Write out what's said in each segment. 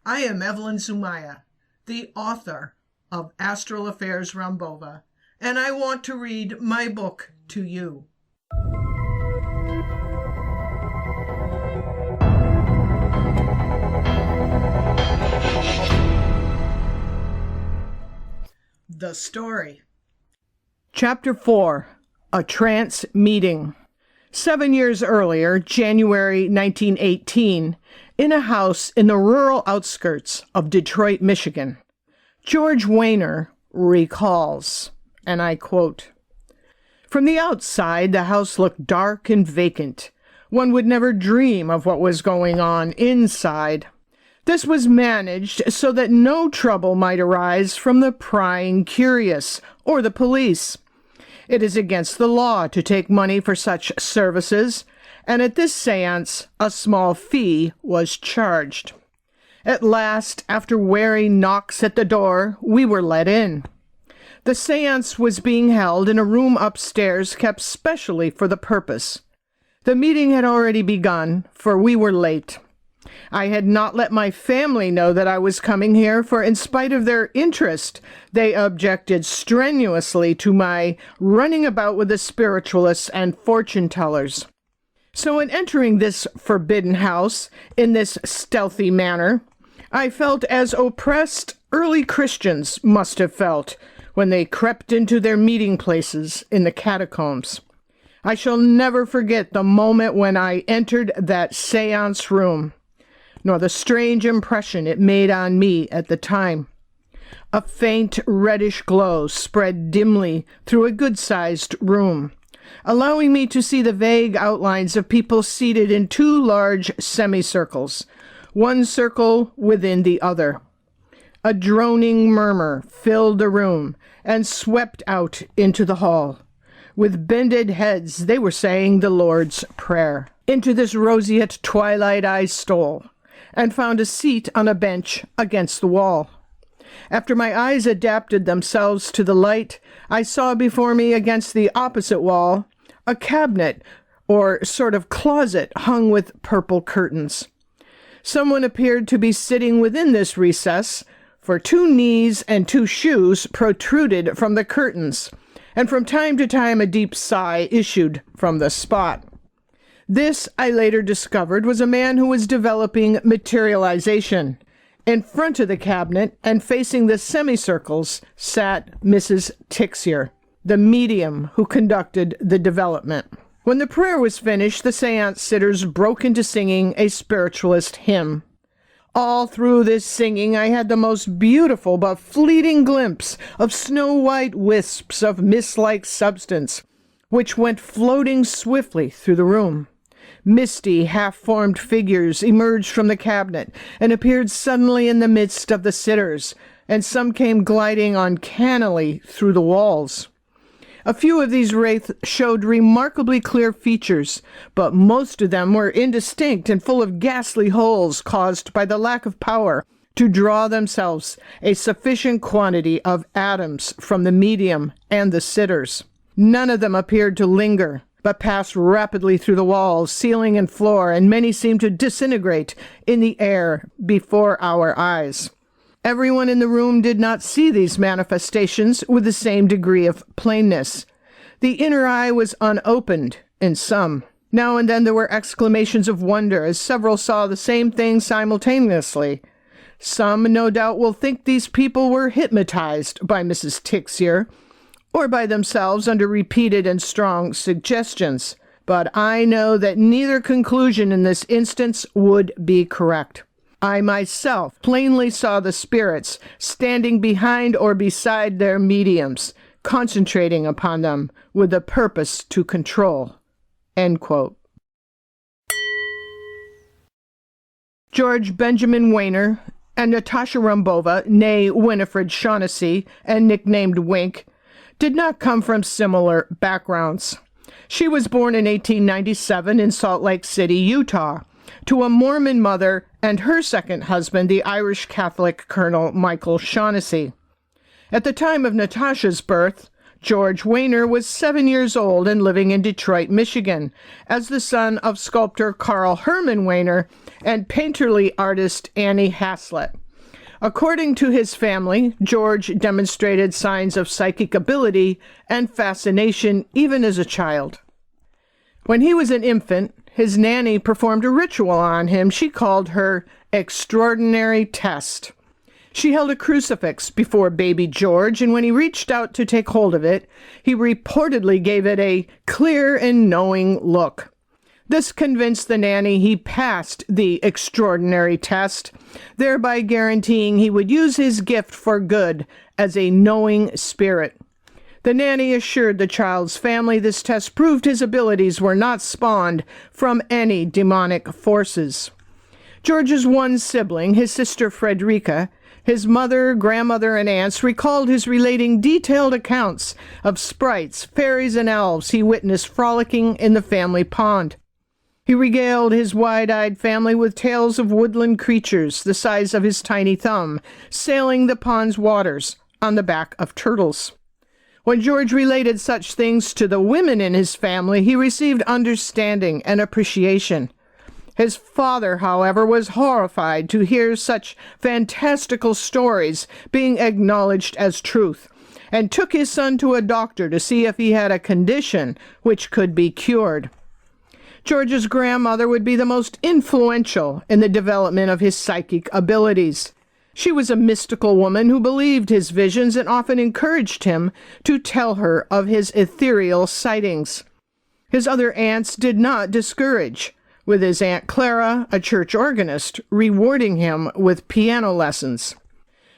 I am Evelyn Zumaya, the author of Astral Affairs Rambova, and I want to read my book to you. The story. Chapter 4. A Trance Meeting. 7 years earlier, January 1918, in a house in the rural outskirts of Detroit, Michigan, Georgewehner recalls, and I quote, "From the outside, the house looked dark and vacant. One would never dream of what was going on inside. This was managed so that no trouble might arise from the prying curious or the police. It is against the law to take money for such services, and at this seance a small fee was charged. At last, after wary knocks at the door, we were let in. The seance was being held in a room upstairs kept specially for the purpose. The meeting had already begun, for we were late. I had not let my family know that I was coming here, for in spite of their interest, they objected strenuously to my running about with the spiritualists and fortune-tellers. So in entering this forbidden house in this stealthy manner, I felt as oppressed early Christians must have felt when they crept into their meeting places in the catacombs. I shall never forget the moment when I entered that seance room, nor the strange impression it made on me at the time. A faint reddish glow spread dimly through a good-sized room, allowing me to see the vague outlines of people seated in two large semicircles, one circle within the other. A droning murmur filled the room and swept out into the hall. With bended heads, they were saying the Lord's Prayer. Into this roseate twilight I stole, and found a seat on a bench against the wall. After my eyes adapted themselves to the light, I saw before me against the opposite wall a cabinet, or sort of closet, hung with purple curtains. Someone appeared to be sitting within this recess, for 2 knees and 2 shoes protruded from the curtains, and from time to time a deep sigh issued from the spot. This, I later discovered, was a man who was developing materialization. In front of the cabinet and facing the semicircles sat Mrs. Tixier, the medium who conducted the development. When the prayer was finished, the seance sitters broke into singing a spiritualist hymn. All through this singing I had the most beautiful but fleeting glimpse of snow-white wisps of mist-like substance, which went floating swiftly through the room. Misty, half-formed figures emerged from the cabinet and appeared suddenly in the midst of the sitters, and some came gliding uncannily through the walls. A few of these wraiths showed remarkably clear features, but most of them were indistinct and full of ghastly holes caused by the lack of power to draw themselves a sufficient quantity of atoms from the medium and the sitters. None of them appeared to linger, but passed rapidly through the walls, ceiling, and floor, and many seemed to disintegrate in the air before our eyes. Everyone in the room did not see these manifestations with the same degree of plainness. The inner eye was unopened in some. Now and then there were exclamations of wonder, as several saw the same thing simultaneously. Some, no doubt, will think these people were hypnotized by Mrs. Tixier, or by themselves under repeated and strong suggestions. But I know that neither conclusion in this instance would be correct. I myself plainly saw the spirits standing behind or beside their mediums, concentrating upon them with a purpose to control." End quote. George Benjamin Wehner and natacharambova, née Winifred Shaughnessy, and nicknamed Wink, did not come from similar backgrounds. She was born in 1897 in Salt Lake City, Utah, to a Mormon mother and her second husband, the Irish Catholic Colonel Michael Shaughnessy. At the time of Natasha's birth, Georgewehner was 7 years old and living in Detroit, Michigan, as the son of sculptor Carl Herman Wehner and painterly artist Annie Haslett. According to his family, George demonstrated signs of psychic ability and fascination even as a child. When he was an infant, his nanny performed a ritual on him she called her extraordinary test. She held a crucifix before baby George, and when he reached out to take hold of it, he reportedly gave it a clear and knowing look. This convinced the nanny he passed the extraordinary test, thereby guaranteeing he would use his gift for good as a knowing spirit. The nanny assured the child's family this test proved his abilities were not spawned from any demonic forces. George's one sibling, his sister Frederica, his mother, grandmother, and aunts recalled his relating detailed accounts of sprites, fairies, and elves he witnessed frolicking in the family pond. He regaled his wide-eyed family with tales of woodland creatures the size of his tiny thumb, sailing the pond's waters on the back of turtles. When George related such things to the women in his family, he received understanding and appreciation. His father, however, was horrified to hear such fantastical stories being acknowledged as truth, and took his son to a doctor to see if he had a condition which could be cured. George's grandmother would be the most influential in the development of his psychic abilities. She was a mystical woman who believed his visions and often encouraged him to tell her of his ethereal sightings. His other aunts did not discourage, with his Aunt Clara, a church organist, rewarding him with piano lessons.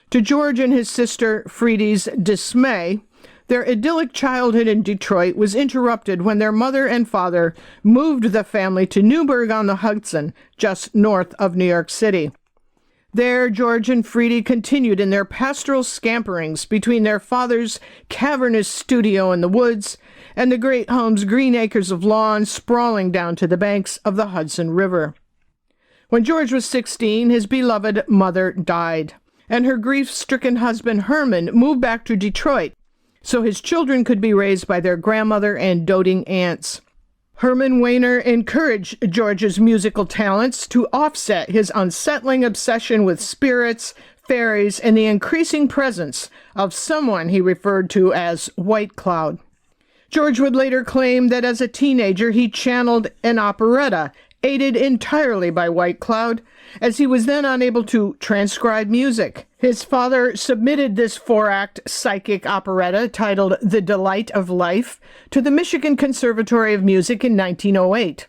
To George and his sister Friedie's dismay, their idyllic childhood in Detroit was interrupted when their mother and father moved the family to Newburgh-on-the-Hudson, just north of New York City. There, George and Friedie continued in their pastoral scamperings between their father's cavernous studio in the woods and the great home's green acres of lawn sprawling down to the banks of the Hudson River. When George was 16, his beloved mother died, and her grief-stricken husband Herman moved back to Detroit so his children could be raised by their grandmother and doting aunts. Herman Wehner encouraged George's musical talents to offset his unsettling obsession with spirits, fairies, and the increasing presence of someone he referred to as White Cloud. George would later claim that as a teenager he channeled an operetta aided entirely by White Cloud, as he was then unable to transcribe music. His father submitted this 4-act psychic operetta titled The Delight of Life to the Michigan Conservatory of Music in 1908.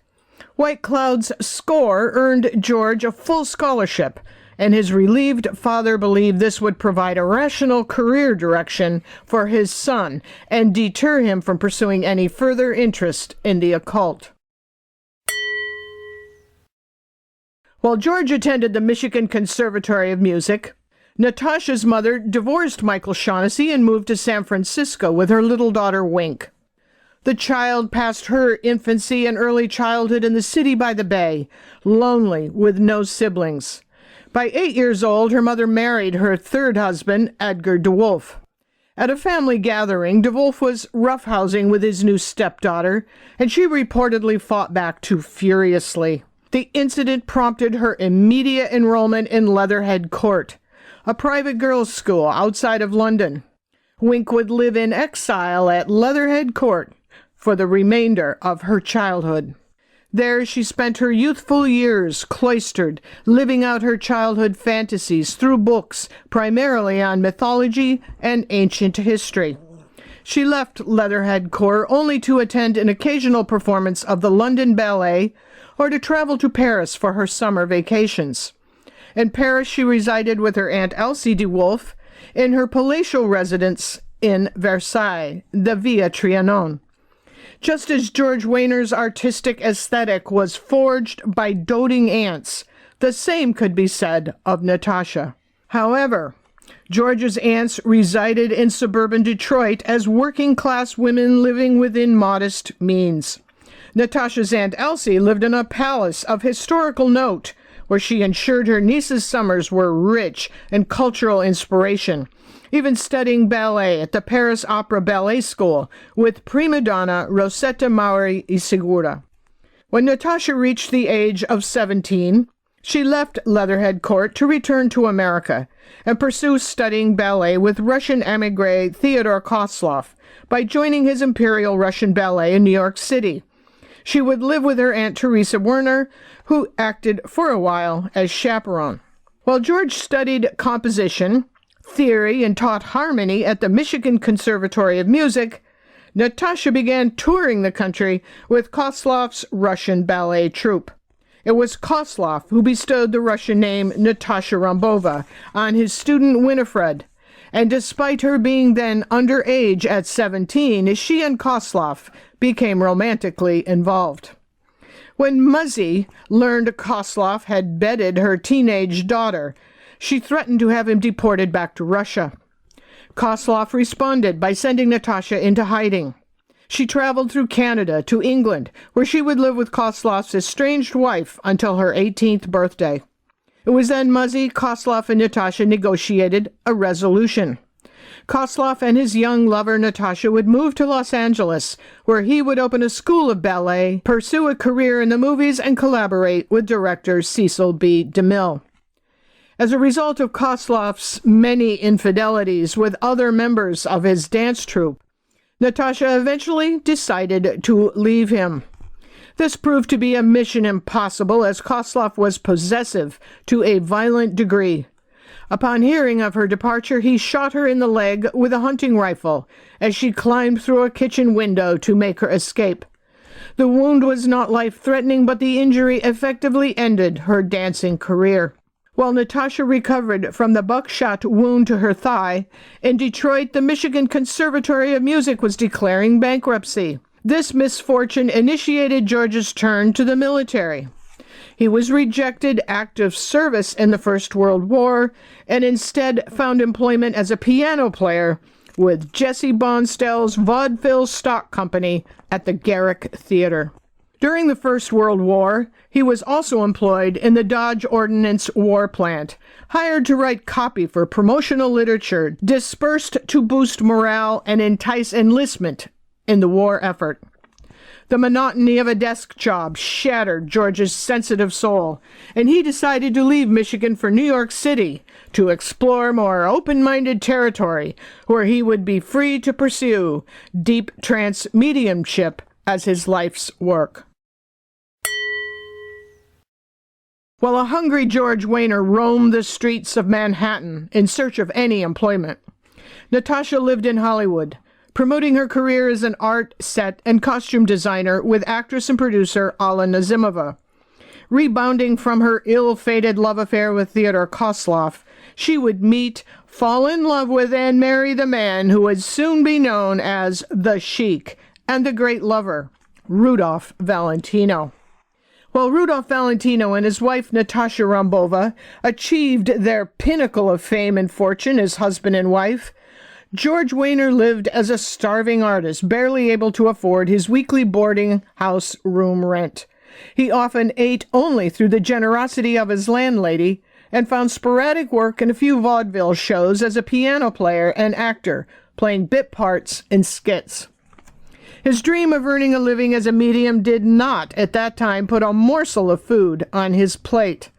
White Cloud's score earned George a full scholarship, and his relieved father believed this would provide a rational career direction for his son and deter him from pursuing any further interest in the occult. While George attended the Michigan Conservatory of Music, Natasha's mother divorced Michael Shaughnessy and moved to San Francisco with her little daughter Wink. The child passed her infancy and early childhood in the city by the bay, lonely with no siblings. By 8 years old, her mother married her third husband, Edgar DeWolf. At a family gathering, DeWolf was roughhousing with his new stepdaughter, and she reportedly fought back too furiously. The incident prompted her immediate enrollment in Leatherhead Court, a private girls' school outside of London. Wink would live in exile at Leatherhead Court for the remainder of her childhood. There she spent her youthful years cloistered, living out her childhood fantasies through books primarily on mythology and ancient history. She left Leatherhead Court only to attend an occasional performance of the London Ballet or to travel to Paris for her summer vacations. In Paris, she resided with her Aunt Elsie DeWolf in her palatial residence in Versailles, the Via Trianon. Just as Georgewehner's artistic aesthetic was forged by doting aunts, the same could be said of Natasha. However, George's aunts resided in suburban Detroit as working-class women living within modest means. Natasha's Aunt Elsie lived in a palace of historical note where she ensured her niece's summers were rich in cultural inspiration, even studying ballet at the Paris Opera Ballet School with prima donna Rosetta Mauri Isigura. When Natasha reached the age of 17, she left Leatherhead Court to return to America and pursue studying ballet with Russian émigré Theodore Kozlov by joining his Imperial Russian Ballet in New York City. She would live with her Aunt Teresa Werner, who acted for a while as chaperone. While George studied composition, theory, and taught harmony at the Michigan Conservatory of Music, Natasha began touring the country with Kozlov's Russian ballet troupe. It was Kozlov who bestowed the Russian name Natacharambova on his student Winifred, and despite her being then underage at 17, she and Kozlov became romantically involved. When Muzzy learned Kozlov had bedded her teenage daughter, she threatened to have him deported back to Russia. Kozlov responded by sending Natasha into hiding. She traveled through Canada to England, where she would live with Kozlov's estranged wife until her 18th birthday. It was then Muzzy, Kozlov, and Natasha negotiated a resolution. Kozlov and his young lover Natasha would move to Los Angeles, where he would open a school of ballet, pursue a career in the movies, and collaborate with director Cecil B. DeMille. As a result of Kozlov's many infidelities with other members of his dance troupe, Natasha eventually decided to leave him. This proved to be a mission impossible, as Kozlov was possessive to a violent degree. Upon hearing of her departure, he shot her in the leg with a hunting rifle as she climbed through a kitchen window to make her escape. The wound was not life-threatening, but the injury effectively ended her dancing career. While Natasha recovered from the buckshot wound to her thigh, in Detroit, the Michigan Conservatory of Music was declaring bankruptcy. This misfortune initiated George's turn to the military. He was rejected active service in the First World War and instead found employment as a piano player with Jesse Bonstell's vaudeville stock company at the Garrick Theater. During the First World War, he was also employed in the Dodge Ordnance War Plant, hired to write copy for promotional literature dispersed to boost morale and entice enlistment in the war effort. The monotony of a desk job shattered George's sensitive soul, and he decided to leave Michigan for New York City to explore more open-minded territory where he would be free to pursue deep trance mediumship as his life's work. While a hungry Georgewehner roamed the streets of Manhattan in search of any employment, Natasha lived in Hollywood, promoting her career as an art, set, and costume designer with actress and producer Alla Nazimova. Rebounding from her ill-fated love affair with Theodore Kozlov, she would meet, fall in love with, and marry the man who would soon be known as the Sheik and the great lover, Rudolphvalentino. While Rudolphvalentino and his wife Natasha Rambova achieved their pinnacle of fame and fortune as husband and wife, Georgewehner lived as a starving artist, barely able to afford his weekly boarding house room rent. He often ate only through the generosity of his landlady and found sporadic work in a few vaudeville shows as a piano player and actor, playing bit parts in skits. His dream of earning a living as a medium did not, at that time, put a morsel of food on his plate.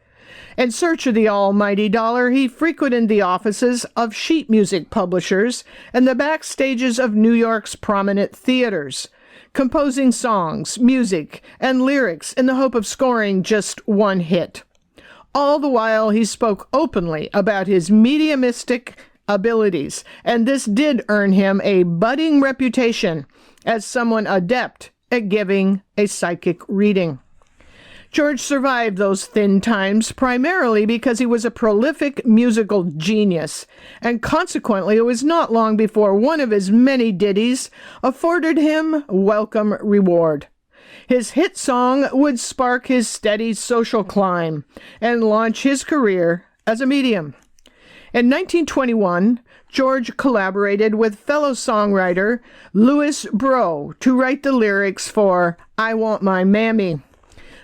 In search of the almighty dollar, he frequented the offices of sheet music publishers and the backstages of New York's prominent theaters, composing songs, music, and lyrics in the hope of scoring just one hit. All the while, he spoke openly about his mediumistic abilities, and this did earn him a budding reputation as someone adept at giving a psychic reading. George survived those thin times primarily because he was a prolific musical genius, and consequently it was not long before one of his many ditties afforded him welcome reward. His hit song would spark his steady social climb and launch his career as a medium. In 1921, George collaborated with fellow songwriter Louis Breau to write the lyrics for I Want My Mammy.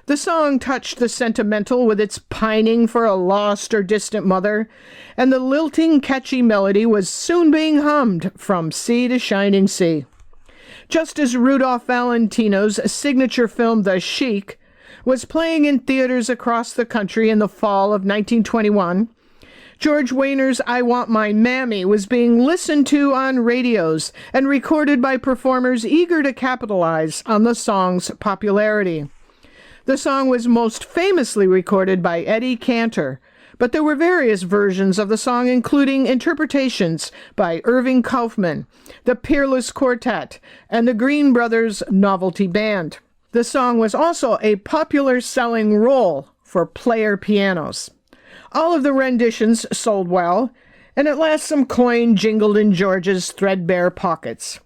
The song touched the sentimental with its pining for a lost or distant mother, and the lilting, catchy melody was soon being hummed from sea to shining sea. Just as Rudolph-Valentino's signature film The Sheik was playing in theaters across the country in the fall of 1921, Georgewehner's I Want My Mammy was being listened to on radios and recorded by performers eager to capitalize on the song's popularity. The song was most famously recorded by Eddie Cantor, but there were various versions of the song, including interpretations by Irving Kaufman, the Peerless Quartet, and the Green Brothers Novelty Band. The song was also a popular selling role for player pianos. All of the renditions sold well, and at last some coin jingled in George's threadbare pockets.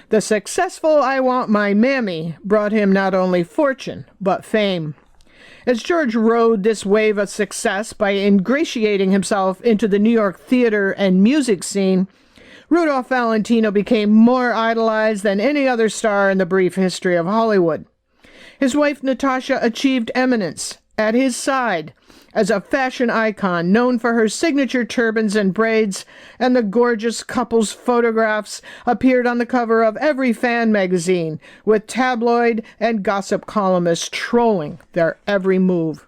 The successful I Want My Mammy brought him not only fortune, but fame. As George rode this wave of success by ingratiating himself into the New York theater and music scene, Rudolph Valentino became more idolized than any other star in the brief history of Hollywood. His wife Natasha achieved eminence at his side as a fashion icon known for her signature turbans and braids, and the gorgeous couple's photographs appeared on the cover of every fan magazine, with tabloid and gossip columnists trolling their every move.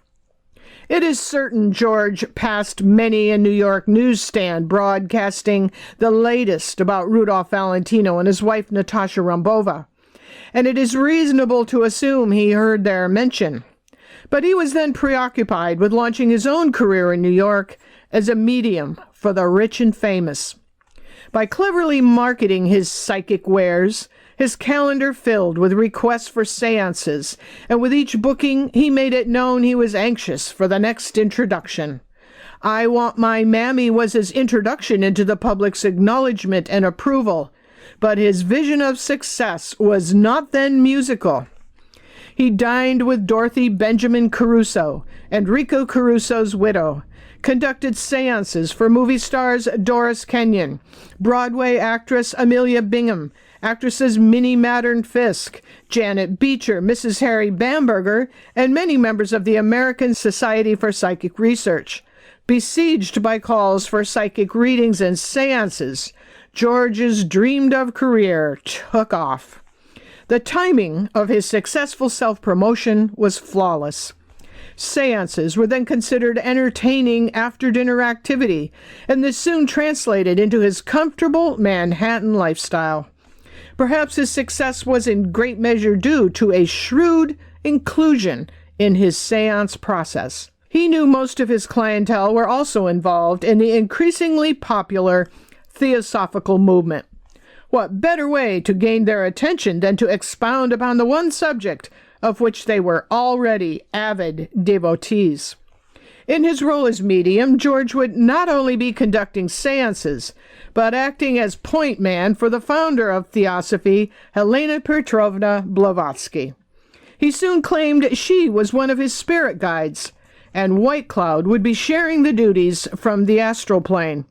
It is certain George passed many a New York newsstand broadcasting the latest about Rudolph Valentino and his wife Natasha Rambova, and it is reasonable to assume he heard their mention. But he was then preoccupied with launching his own career in New York as a medium for the rich and famous. By cleverly marketing his psychic wares, his calendar filled with requests for seances, and with each booking he made it known he was anxious for the next introduction. I Want My Mammy was his introduction into the public's acknowledgement and approval, but his vision of success was not then musical. He dined with Dorothy Benjamin Caruso, Enrico Caruso's widow, conducted seances for movie stars Doris Kenyon, Broadway actress Amelia Bingham, actresses Minnie Maddern-Fisk, Janet Beecher, Mrs. Harry Bamberger, and many members of the American Society for Psychic Research. Besieged by calls for psychic readings and seances, George's dreamed-of career took off. The timing of his successful self-promotion was flawless. Seances were then considered entertaining after-dinner activity, and this soon translated into his comfortable Manhattan lifestyle. Perhaps his success was in great measure due to a shrewd inclusion in his seance process. He knew most of his clientele were also involved in the increasingly popular theosophical movement. What better way to gain their attention than to expound upon the one subject of which they were already avid devotees? In his role as medium, George would not only be conducting seances, but acting as point man for the founder of theosophy, Helena Petrovna Blavatsky. He soon claimed she was one of his spirit guides, and White Cloud would be sharing the duties from the astral plane.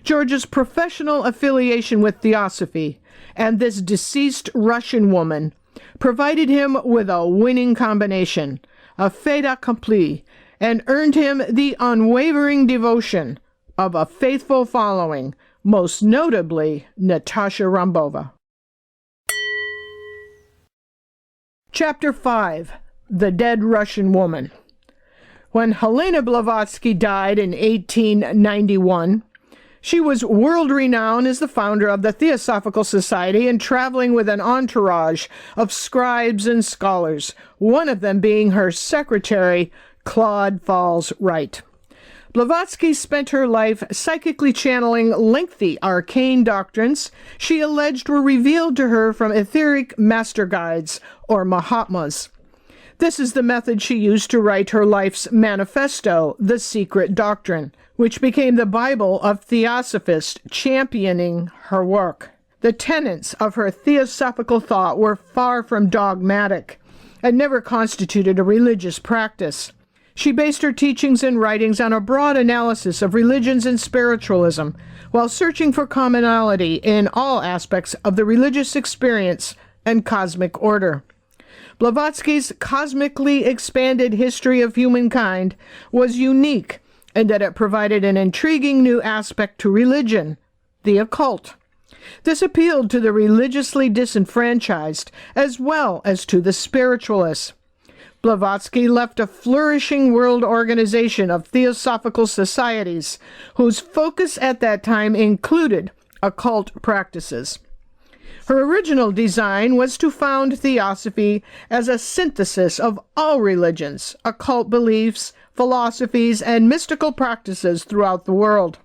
George's professional affiliation with theosophy and this deceased Russian woman provided him with a winning combination, a fait accompli, and earned him the unwavering devotion of a faithful following, most notably Natasha Rambova. Chapter 5. The Dead Russian Woman. When Helena Blavatsky died in 1891, she was world-renowned as the founder of the Theosophical Society and traveling with an entourage of scribes and scholars, one of them being her secretary, Claude Falls-Wright. Blavatsky spent her life psychically channeling lengthy arcane doctrines she alleged were revealed to her from etheric master guides, or Mahatmas. This is the method she used to write her life's manifesto, The Secret Doctrine, which became the Bible of theosophists championing her work. The tenets of her theosophical thought were far from dogmatic and never constituted a religious practice. She based her teachings and writings on a broad analysis of religions and spiritualism, while searching for commonality in all aspects of the religious experience and cosmic order. Blavatsky's cosmically expanded history of humankind was unique in that it provided an intriguing new aspect to religion, the occult. This appealed to the religiously disenfranchised as well as to the spiritualists. Blavatsky left a flourishing world organization of theosophical societies whose focus at that time included occult practices. Her original design was to found theosophy as a synthesis of all religions, occult beliefs, philosophies, and mystical practices throughout the world.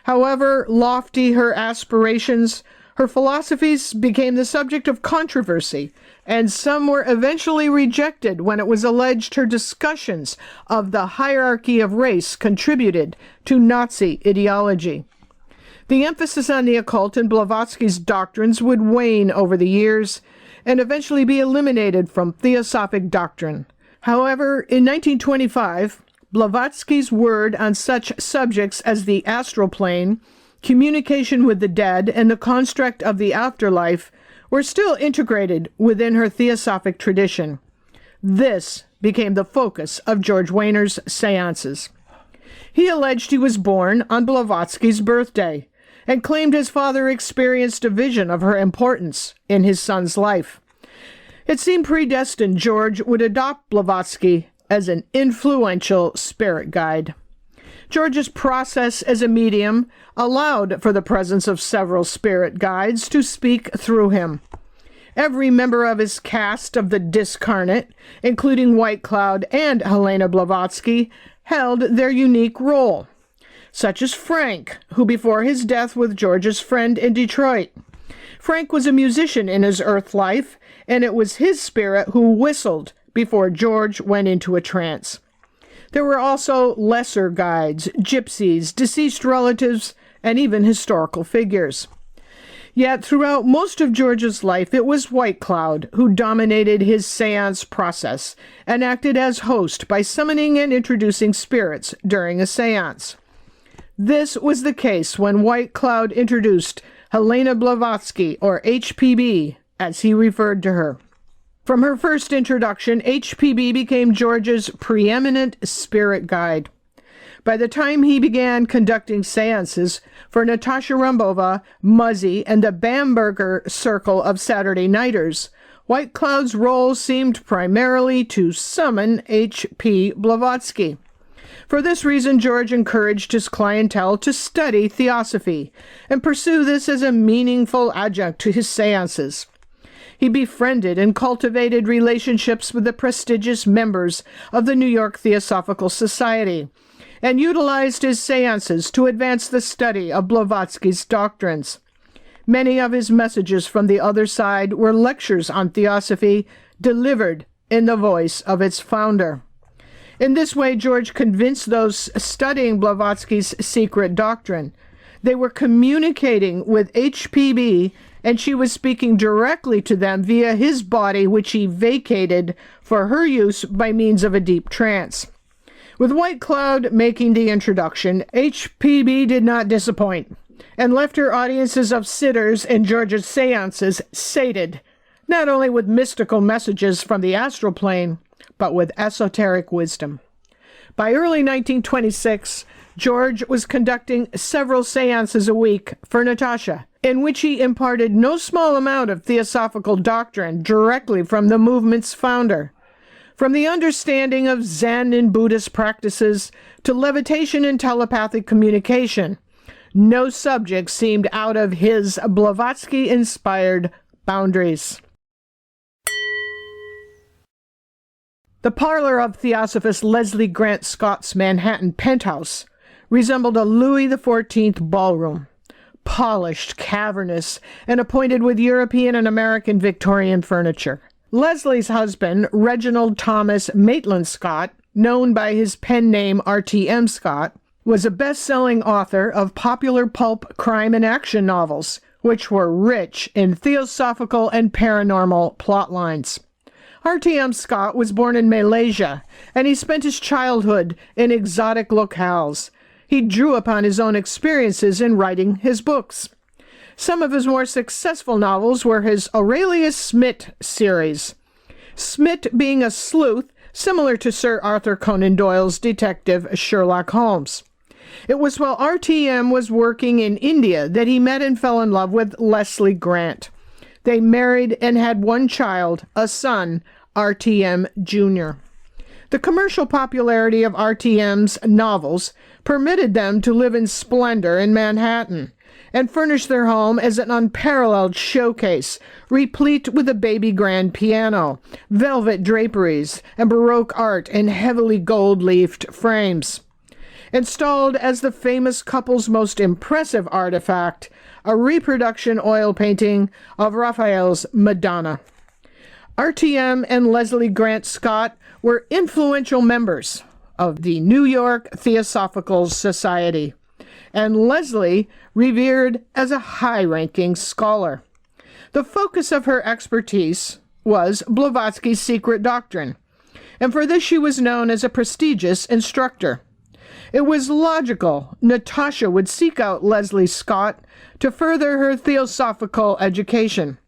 However lofty her aspirations, her philosophies became the subject of controversy, and some were eventually rejected when it was alleged her discussions of the hierarchy of race contributed to Nazi ideology. The emphasis on the occult in Blavatsky's doctrines would wane over the years and eventually be eliminated from theosophic doctrine. However, in 1925, Blavatsky's word on such subjects as the astral plane, communication with the dead, and the construct of the afterlife were still integrated within her theosophic tradition. This became the focus of Georgewehner's seances. He alleged he was born on Blavatsky's birthday and claimed his father experienced a vision of her importance in his son's life. It seemed predestined George would adopt Blavatsky as an influential spirit guide. George's process as a medium allowed for the presence of several spirit guides to speak through him. Every member of his cast of the discarnate, including White Cloud and Helena Blavatsky, held their unique role, such as Frank, who before his death was George's friend in Detroit. Frank was a musician in his earth life, and it was his spirit who whistled before George went into a trance. There were also lesser guides, gypsies, deceased relatives, and even historical figures. Yet throughout most of George's life, it was White Cloud who dominated his seance process and acted as host by summoning and introducing spirits during a seance. This was the case when White Cloud introduced Helena Blavatsky, or HPB, as he referred to her. From her first introduction, HPB became George's preeminent spirit guide. By the time he began conducting seances for natacharambova, Muzzy, and the Bamberger Circle of Saturday Nighters, White Cloud's role seemed primarily to summon H.P. Blavatsky. For this reason, George encouraged his clientele to study theosophy and pursue this as a meaningful adjunct to his seances. He befriended and cultivated relationships with the prestigious members of the New York Theosophical Society and utilized his seances to advance the study of Blavatsky's doctrines. Many of his messages from the other side were lectures on theosophy delivered in the voice of its founder. In this way, George convinced those studying Blavatsky's secret doctrine. They were communicating with HPB, and she was speaking directly to them via his body, which he vacated for her use by means of a deep trance. With White Cloud making the introduction, HPB did not disappoint, and left her audiences of sitters in George's seances sated, not only with mystical messages from the astral plane, but with esoteric wisdom. By early 1926, George was conducting several seances a week for Natasha, in which he imparted no small amount of theosophical doctrine directly from the movement's founder. From the understanding of Zen and Buddhist practices to levitation and telepathic communication, no subject seemed out of his Blavatsky-inspired boundaries. The parlor of Theosophist Leslie Grant Scott's Manhattan penthouse resembled a Louis XIV ballroom, polished, cavernous, and appointed with European and American Victorian furniture. Leslie's husband, Reginald Thomas Maitland Scott, known by his pen name R.T.M. Scott, was a best-selling author of popular pulp crime and action novels, which were rich in theosophical and paranormal plot lines. R.T.M. Scott was born in Malaysia, and he spent his childhood in exotic locales. He drew upon his own experiences in writing his books. Some of his more successful novels were his Aurelius Smith series. Smith being a sleuth similar to Sir Arthur Conan Doyle's detective Sherlock Holmes. It was while RTM was working in India that he met and fell in love with Leslie Grant. They married and had one child, a son, RTM Jr. The commercial popularity of RTM's novels permitted them to live in splendor in Manhattan and furnish their home as an unparalleled showcase, replete with a baby grand piano, velvet draperies, and Baroque art in heavily gold-leafed frames. Installed as the famous couple's most impressive artifact, a reproduction oil painting of Raphael's Madonna. RTM and Leslie Grant Scott were influential members of the New York Theosophical Society, and Leslie revered as a high-ranking scholar. The focus of her expertise was Blavatsky's secret doctrine, and for this she was known as a prestigious instructor. It was logical Natasha would seek out Leslie Scott to further her theosophical education.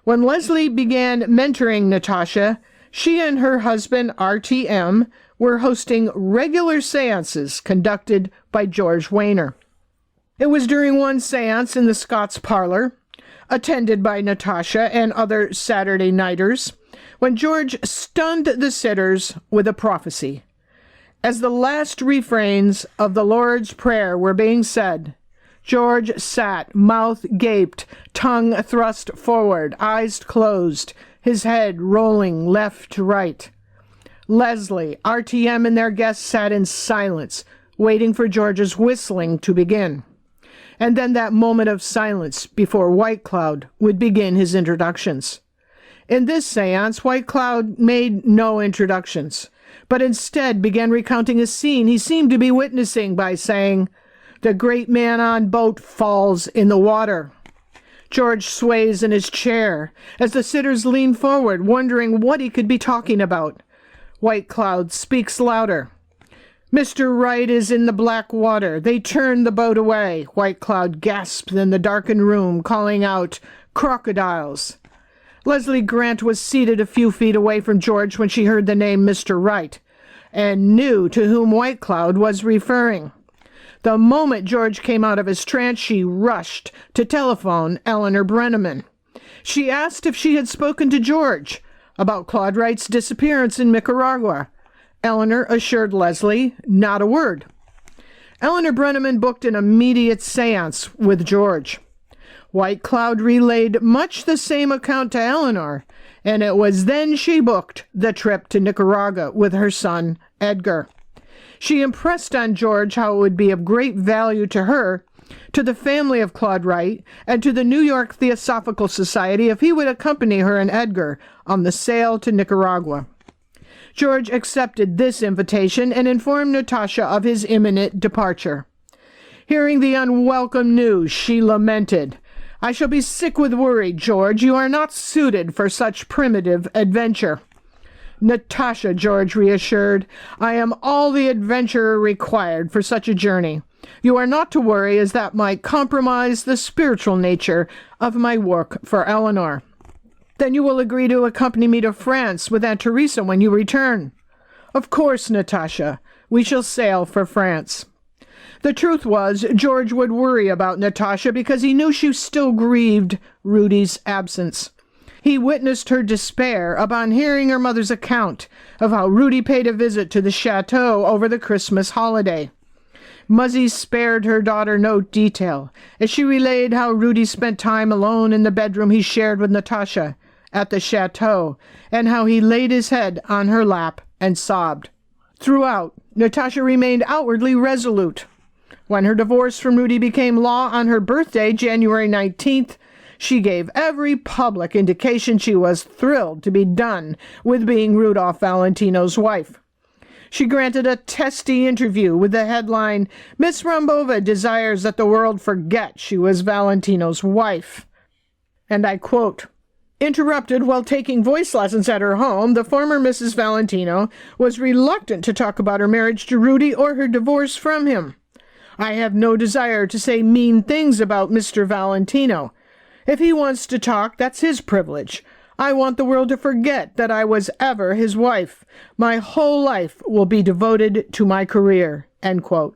When Leslie began mentoring Natasha, she and her husband RTM were hosting regular seances conducted by Georgewehner. It was during one seance in the Scots parlor, attended by Natasha and other Saturday nighters, when George stunned the sitters with a prophecy. As the last refrains of the Lord's Prayer were being said, George sat, mouth gaped, tongue thrust forward, eyes closed, his head rolling left to right. Leslie, RTM, and their guests sat in silence, waiting for George's whistling to begin. And then that moment of silence before White Cloud would begin his introductions. In this seance, White Cloud made no introductions, but instead began recounting a scene he seemed to be witnessing by saying, "The great man on boat falls in the water." George sways in his chair as the sitters lean forward, wondering what he could be talking about. White Cloud speaks louder. "Mr. Wright is in the black water. They turned the boat away." White Cloud gasped in the darkened room, calling out, "Crocodiles." Leslie Grant was seated a few feet away from George when she heard the name Mr. Wright, and knew to whom White Cloud was referring. The moment George came out of his trance, she rushed to telephone Eleanor Brenneman. She asked if she had spoken to George about Claude Wright's disappearance in Nicaragua. Eleanor assured Leslie not a word. Eleanor Brenneman booked an immediate seance with George. White Cloud relayed much the same account to Eleanor, and it was then she booked the trip to Nicaragua with her son, Edgar. She impressed on George how it would be of great value to her, to the family of Claude Wright, and to the New York Theosophical Society if he would accompany her and Edgar on the sail to Nicaragua. George accepted this invitation and informed Natasha of his imminent departure. Hearing the unwelcome news, she lamented, "I shall be sick with worry, George. You are not suited for such primitive adventure." "Natasha," George reassured, "I am all the adventurer required for such a journey. You are not to worry, as that might compromise the spiritual nature of my work for Eleanor." "Then you will agree to accompany me to France with Aunt Teresa when you return?" "Of course, Natasha. We shall sail for France." The truth was, George would worry about Natasha because he knew she still grieved Rudy's absence. He witnessed her despair upon hearing her mother's account of how Rudy paid a visit to the chateau over the Christmas holiday. Muzzy spared her daughter no detail as she relayed how Rudy spent time alone in the bedroom he shared with Natasha at the chateau, and how he laid his head on her lap and sobbed. Throughout, Natasha remained outwardly resolute. When her divorce from Rudy became law on her birthday, January 19th, she gave every public indication she was thrilled to be done with being Rudolphvalentino's wife. She granted a testy interview with the headline, "Miss Rambova desires that the world forget she was Valentino's wife." And I quote, "Interrupted while taking voice lessons at her home, the former Mrs. Valentino was reluctant to talk about her marriage to Rudy or her divorce from him. I have no desire to say mean things about Mr. Valentino. If he wants to talk, that's his privilege. I want the world to forget that I was ever his wife. My whole life will be devoted to my career." End quote.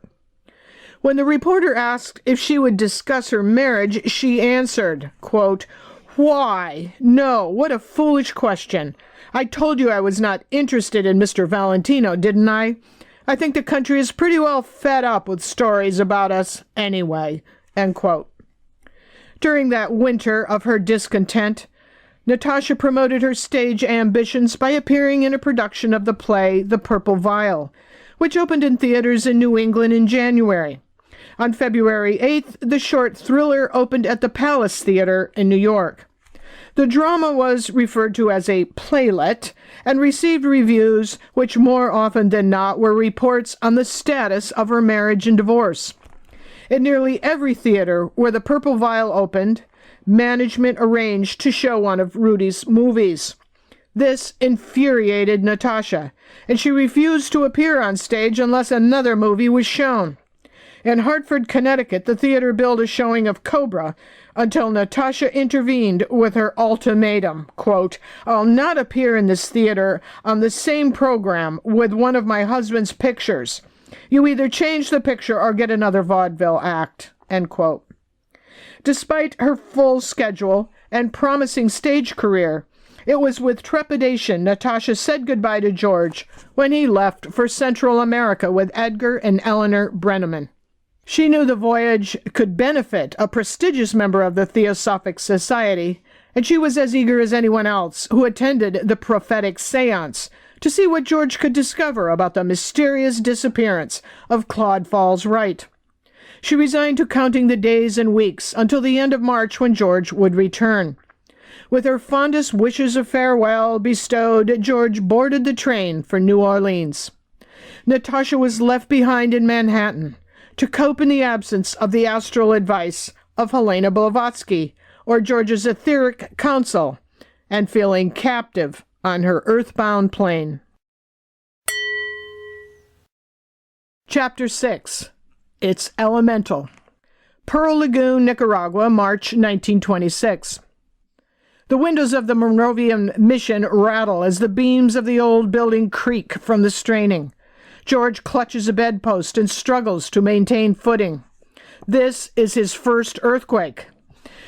When the reporter asked if she would discuss her marriage, she answered, quote, "Why? No, what a foolish question. I told you I was not interested in Mr. Valentino, didn't I? I think the country is pretty well fed up with stories about us anyway." End quote. During that winter of her discontent, Natasha promoted her stage ambitions by appearing in a production of the play The Purple Vial, which opened in theaters in New England in January. On February 8th, the short thriller opened at the Palace Theater in New York. The drama was referred to as a playlet and received reviews which more often than not were reports on the status of her marriage and divorce. In nearly every theater where The Purple Vial opened, management arranged to show one of Rudy's movies. This infuriated Natasha, and she refused to appear on stage unless another movie was shown. In Hartford, Connecticut, the theater billed a showing of Cobra until Natasha intervened with her ultimatum, quote, "I'll not appear in this theater on the same program with one of my husband's pictures. You either change the picture or get another vaudeville act." End quote. Despite her full schedule and promising stage career, it was with trepidation Natasha said goodbye to George when he left for Central America with Edgar and Eleanor Brenneman. She knew the voyage could benefit a prestigious member of the Theosophic Society, and she was as eager as anyone else who attended the prophetic seance to see what George could discover about the mysterious disappearance of Claude Falls Wright. She resigned to counting the days and weeks until the end of March when George would return. With her fondest wishes of farewell bestowed, George boarded the train for New Orleans. Natasha was left behind in Manhattan to cope in the absence of the astral advice of Helena Blavatsky or George's etheric counsel, and feeling captive on her earthbound plane. Chapter 6. It's Elemental. Pearl Lagoon, Nicaragua, March 1926. The windows of the Moravian mission rattle as the beams of the old building creak from the straining. George clutches a bedpost and struggles to maintain footing. This is his first earthquake.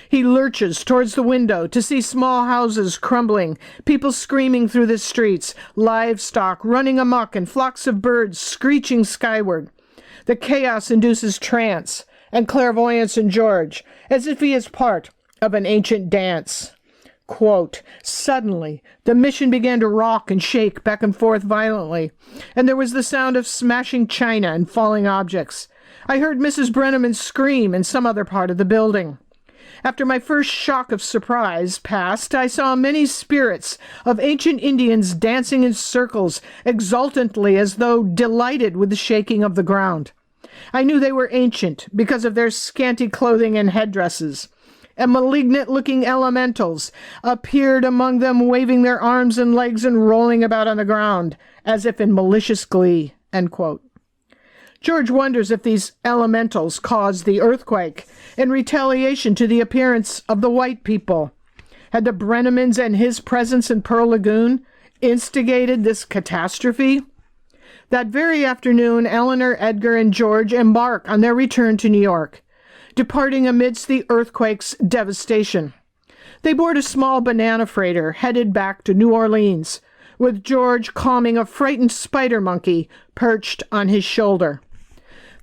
He lurches towards the window to see small houses crumbling, people screaming through the streets, livestock running amok, and flocks of birds screeching skyward. The chaos induces trance and clairvoyance in George, as if he is part of an ancient dance. Quote, "Suddenly, the mission began to rock and shake back and forth violently, and there was the sound of smashing china and falling objects. I heard Mrs. Brenneman scream in some other part of the building. After my first shock of surprise passed, I saw many spirits of ancient Indians dancing in circles, exultantly as though delighted with the shaking of the ground. I knew they were ancient because of their scanty clothing and headdresses. And malignant-looking elementals appeared among them, waving their arms and legs and rolling about on the ground, as if in malicious glee." End quote. George wonders if these elementals caused the earthquake in retaliation to the appearance of the white people. Had the Brennemans and his presence in Pearl Lagoon instigated this catastrophe? That very afternoon, Eleanor, Edgar, and George embark on their return to New York, departing amidst the earthquake's devastation. They board a small banana freighter headed back to New Orleans, with George calming a frightened spider monkey perched on his shoulder.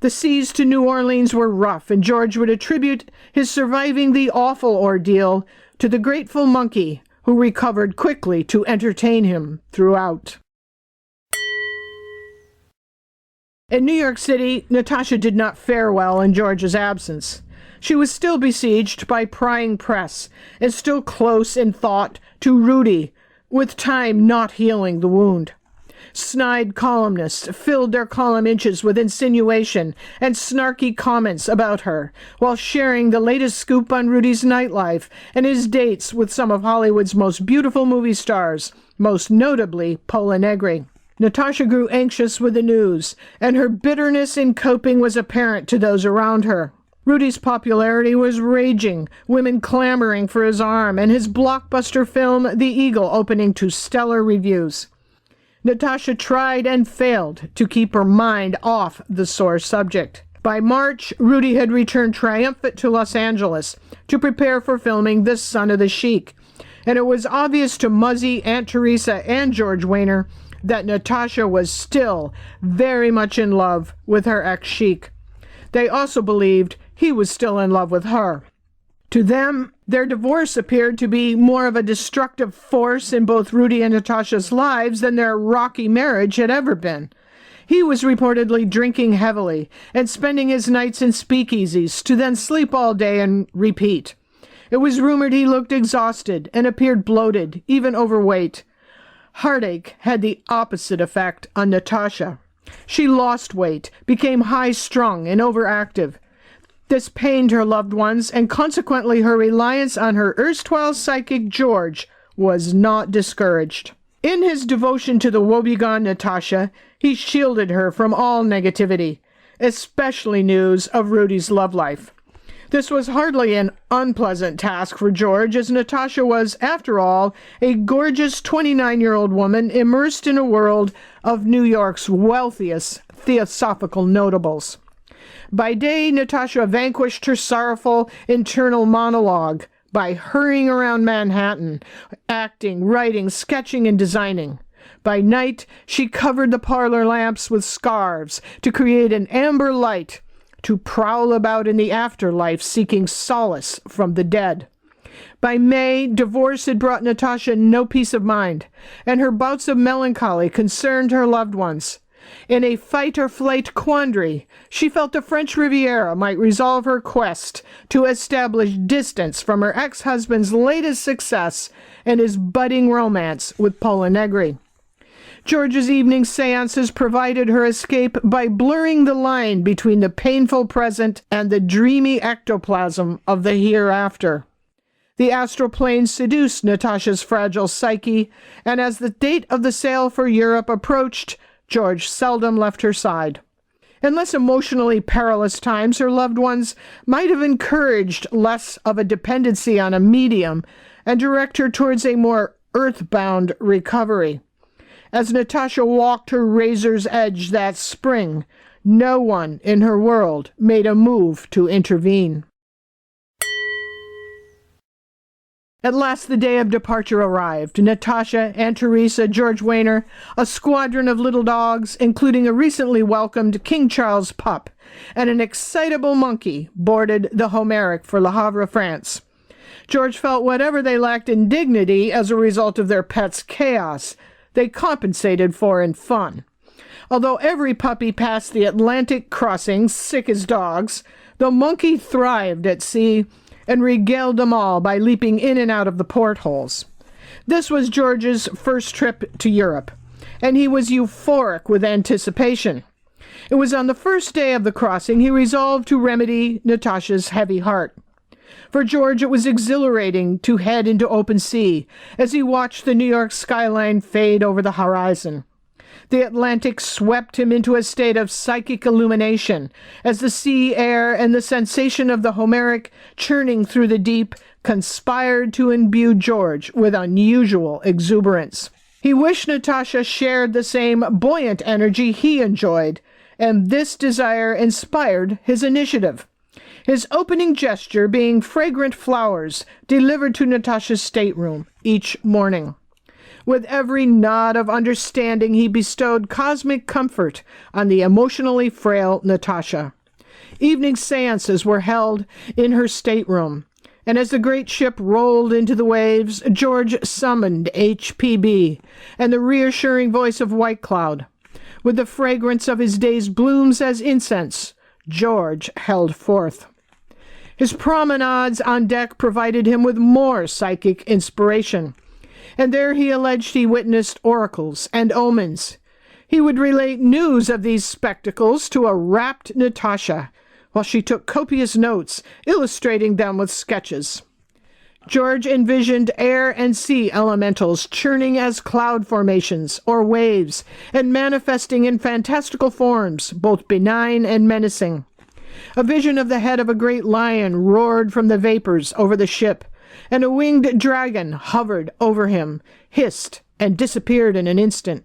The seas to New Orleans were rough, and George would attribute his surviving the awful ordeal to the grateful monkey, who recovered quickly to entertain him throughout. In New York City, Natasha did not fare well in George's absence. She was still besieged by prying press, and still close in thought to Rudy, with time not healing the wound. Snide columnists filled their column inches with insinuation and snarky comments about her, while sharing the latest scoop on Rudy's nightlife and his dates with some of Hollywood's most beautiful movie stars, most notably Paula Negri. Natasha grew anxious with the news, and her bitterness in coping was apparent to those around her. Rudy's popularity was raging, women clamoring for his arm, and his blockbuster film, The Eagle, opening to stellar reviews. Natasha tried and failed to keep her mind off the sore subject. By March, Rudy had returned triumphant to Los Angeles to prepare for filming The Son of the Sheik, and it was obvious to Muzzy, Aunt Teresa, and Georgewehner that Natasha was still very much in love with her ex-sheik. They also believed he was still in love with her. To them, their divorce appeared to be more of a destructive force in both Rudy and Natasha's lives than their rocky marriage had ever been. He was reportedly drinking heavily and spending his nights in speakeasies to then sleep all day and repeat. It was rumored he looked exhausted and appeared bloated, even overweight. Heartache had the opposite effect on Natasha. She lost weight, became high-strung and overactive. This pained her loved ones, and consequently her reliance on her erstwhile psychic George was not discouraged. In his devotion to the woebegone Natasha, he shielded her from all negativity, especially news of Rudy's love life. This was hardly an unpleasant task for George, as Natasha was, after all, a gorgeous 29-year-old woman immersed in a world of New York's wealthiest theosophical notables. By day, Natasha vanquished her sorrowful internal monologue by hurrying around Manhattan, acting, writing, sketching, and designing. By night, she covered the parlor lamps with scarves to create an amber light to prowl about in the afterlife seeking solace from the dead. By May, divorce had brought Natasha no peace of mind, and her bouts of melancholy concerned her loved ones. In a fight-or-flight quandary, she felt the French Riviera might resolve her quest to establish distance from her ex-husband's latest success and his budding romance with Paula Negri. George's evening seances provided her escape by blurring the line between the painful present and the dreamy ectoplasm of the hereafter. The astral plane seduced Natasha's fragile psyche, and as the date of the sail for Europe approached, George seldom left her side. In less emotionally perilous times, her loved ones might have encouraged less of a dependency on a medium and direct her towards a more earthbound recovery. As Natasha walked her razor's edge that spring, no one in her world made a move to intervene. At last the day of departure arrived. Natasha, Aunt Teresa, Georgewehner, a squadron of little dogs, including a recently welcomed King Charles pup, and an excitable monkey, boarded the Homeric for Le Havre, France. George felt whatever they lacked in dignity as a result of their pet's chaos, they compensated for in fun. Although every puppy passed the Atlantic crossing sick as dogs, the monkey thrived at sea and regaled them all by leaping in and out of the portholes. This was George's first trip to Europe, and he was euphoric with anticipation. It was on the first day of the crossing he resolved to remedy Natasha's heavy heart. For George, it was exhilarating to head into open sea as he watched the New York skyline fade over the horizon. The Atlantic swept him into a state of psychic illumination as the sea air and the sensation of the Homeric churning through the deep conspired to imbue George with unusual exuberance. He wished Natasha shared the same buoyant energy he enjoyed, and this desire inspired his initiative. His opening gesture being fragrant flowers delivered to Natasha's stateroom each morning. With every nod of understanding, he bestowed cosmic comfort on the emotionally frail Natasha. Evening seances were held in her stateroom, and as the great ship rolled into the waves, George summoned HPB and the reassuring voice of White Cloud. With the fragrance of his day's blooms as incense, George held forth. His promenades on deck provided him with more psychic inspiration, and there he alleged he witnessed oracles and omens. He would relate news of these spectacles to a rapt Natasha, while she took copious notes, illustrating them with sketches. George envisioned air and sea elementals churning as cloud formations or waves, and manifesting in fantastical forms, both benign and menacing. A vision of the head of a great lion roared from the vapors over the ship, and a winged dragon hovered over him, hissed, and disappeared in an instant.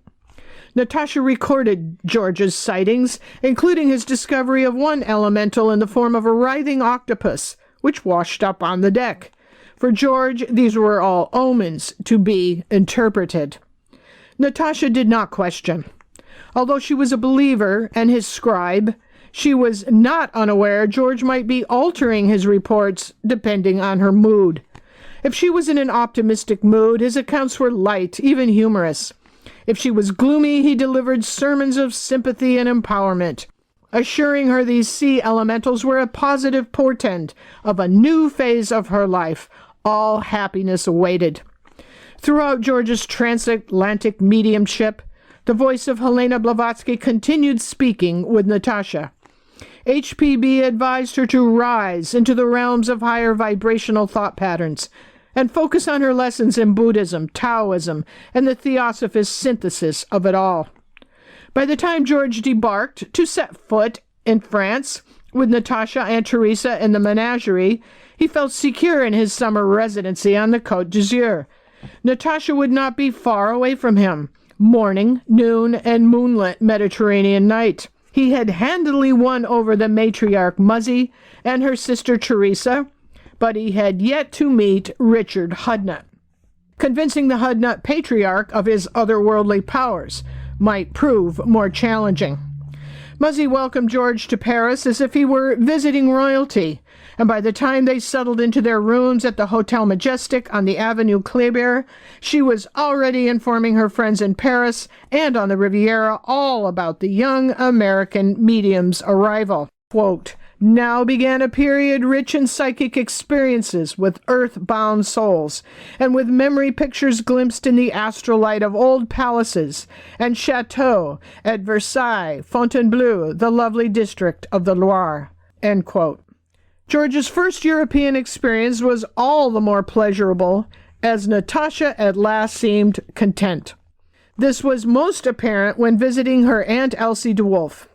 Natasha recorded George's sightings, including his discovery of one elemental in the form of a writhing octopus, which washed up on the deck. For George, these were all omens to be interpreted. Natasha did not question. Although she was a believer and his scribe, she was not unaware George might be altering his reports depending on her mood. If she was in an optimistic mood, his accounts were light, even humorous. If she was gloomy, he delivered sermons of sympathy and empowerment, assuring her these sea elementals were a positive portent of a new phase of her life. All happiness awaited. Throughout George's transatlantic mediumship, the voice of Helena Blavatsky continued speaking with Natasha. HPB advised her to rise into the realms of higher vibrational thought patterns and focus on her lessons in Buddhism, Taoism, and the theosophist synthesis of it all. By the time George debarked to set foot in France with Natasha and Teresa in the menagerie, he felt secure in his summer residency on the Côte d'Azur. Natasha would not be far away from him. Morning, noon, and moonlit Mediterranean night. He had handily won over the matriarch Muzzy and her sister Teresa, but he had yet to meet Richard Hudnut. Convincing the Hudnut patriarch of his otherworldly powers might prove more challenging. Muzzy welcomed George to Paris as if he were visiting royalty, and by the time they settled into their rooms at the Hotel Majestic on the Avenue Kléber, she was already informing her friends in Paris and on the Riviera all about the young American medium's arrival. Quote, "Now began a period rich in psychic experiences with earth-bound souls, and with memory pictures glimpsed in the astral light of old palaces and chateaux at Versailles, Fontainebleau, the lovely district of the Loire." End quote. George's first European experience was all the more pleasurable, as Natasha at last seemed content. This was most apparent when visiting her Aunt Elsie de Wolf.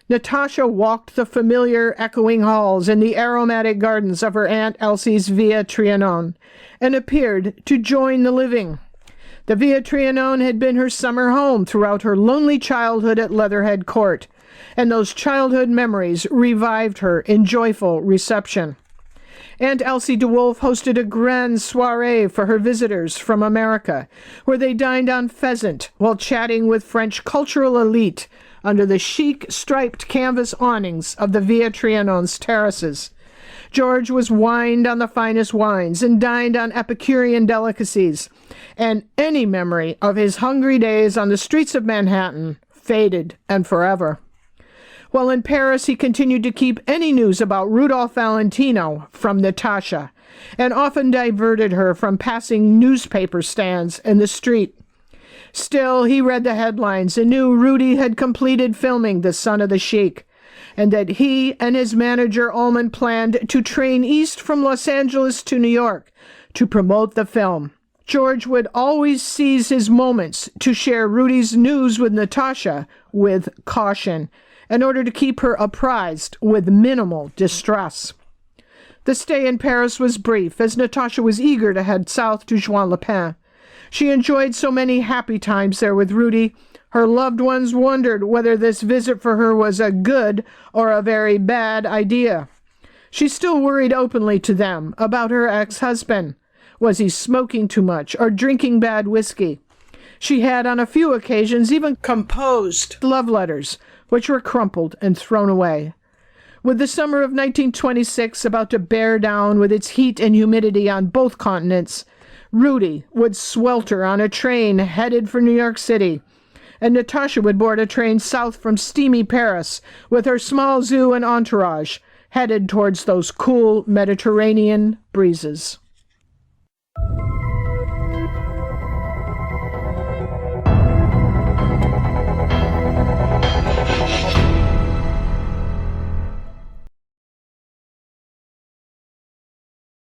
Natasha walked the familiar echoing halls in the aromatic gardens of her Aunt Elsie's Via Trianon, and appeared to join the living. The Via Trianon had been her summer home throughout her lonely childhood at Leatherhead Court, and those childhood memories revived her in joyful reception. Aunt Elsie de Wolf hosted a grand soirée for her visitors from America, where they dined on pheasant while chatting with French cultural elite under the chic striped canvas awnings of the Via Trianon's terraces. George was wined on the finest wines and dined on Epicurean delicacies, and any memory of his hungry days on the streets of Manhattan faded and forever. While in Paris, he continued to keep any news about Rudolphvalentino from Natasha, and often diverted her from passing newspaper stands in the street. Still, he read the headlines and knew Rudy had completed filming The Son of the Sheik, and that he and his manager Ullman planned to train east from Los Angeles to New York to promote the film. George would always seize his moments to share Rudy's news with Natasha with caution, in order to keep her apprised with minimal distress. The stay in Paris was brief, as Natasha was eager to head south to juanlespin. She enjoyed so many happy times there with Rudy. Her loved ones wondered whether this visit for her was a good or a very bad idea. She still worried openly to them about her ex-husband. Was he smoking too much or drinking bad whiskey? She had on a few occasions even composed love letters, which were crumpled and thrown away. With the summer of 1926 about to bear down with its heat and humidity on both continents, Rudy would swelter on a train headed for New York City, and Natasha would board a train south from steamy Paris with her small zoo and entourage, headed towards those cool Mediterranean breezes.